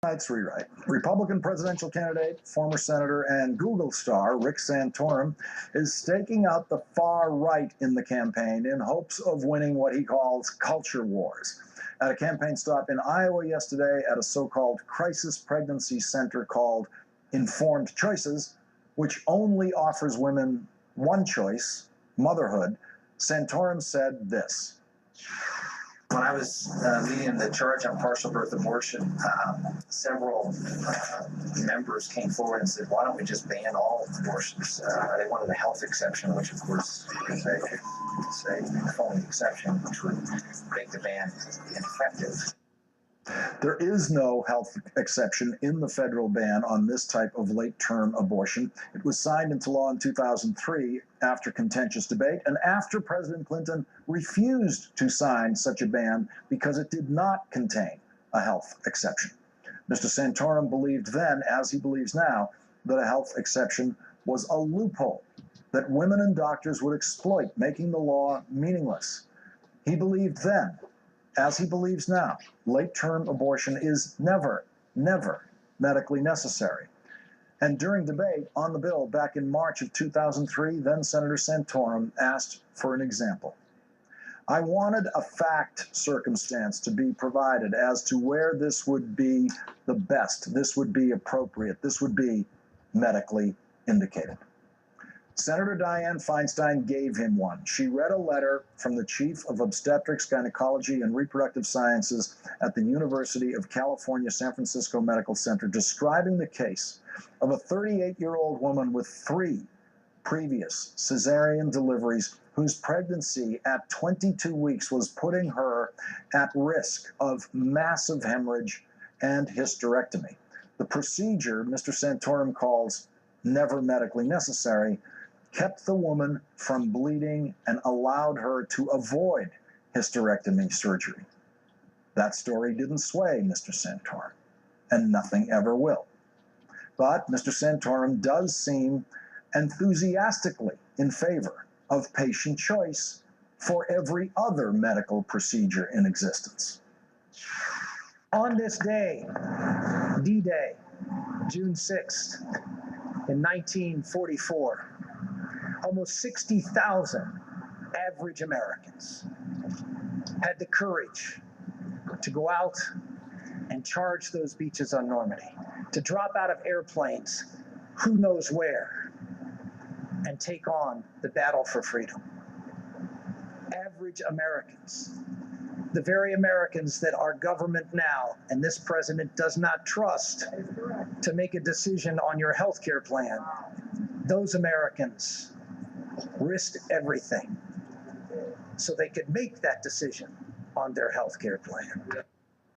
Tonight's rewrite. Republican presidential candidate, former senator, and Google star Rick Santorum is staking out the far right in the campaign in hopes of winning what he calls culture wars. At a campaign stop in Iowa yesterday at a so-called crisis pregnancy center called Informed Choices, which only offers women one choice, motherhood, Santorum said this. When I was leading the charge on partial birth abortion, several members came forward and said, why don't we just ban all abortions? They wanted a health exception, which of course is a phony exception, which would make the ban ineffective. There is no health exception in the federal ban on this type of late-term abortion. It was signed into law in 2003 after contentious debate and after President Clinton refused to sign such a ban because it did not contain a health exception. Mr. Santorum believed then, as he believes now, that a health exception was a loophole that women and doctors would exploit, making the law meaningless. He believed then, as he believes now, late-term abortion is never medically necessary. And during debate on the bill back in March of 2003, then Senator Santorum asked for an example. I wanted a fact circumstance to be provided as to where this would be the best, this would be appropriate, this would be medically indicated. Senator Dianne Feinstein gave him one. She read a letter from the chief of obstetrics, gynecology, and reproductive sciences at the University of California, San Francisco Medical Center, describing the case of a 38-year-old woman with 3 previous cesarean deliveries whose pregnancy at 22 weeks was putting her at risk of massive hemorrhage and hysterectomy. The procedure Mr. Santorum calls never medically necessary kept the woman from bleeding and allowed her to avoid hysterectomy surgery. That story didn't sway Mr. Santorum, and nothing ever will. But Mr. Santorum does seem enthusiastically in favor of patient choice for every other medical procedure in existence. On this day, D-Day, June 6th, in 1944, almost 60,000 average Americans had the courage to go out and charge those beaches on Normandy, to drop out of airplanes, who knows where, and take on the battle for freedom. Average Americans, the very Americans that our government now and this president does not trust to make a decision on your health care plan, those Americans risked everything so they could make that decision on their health care plan.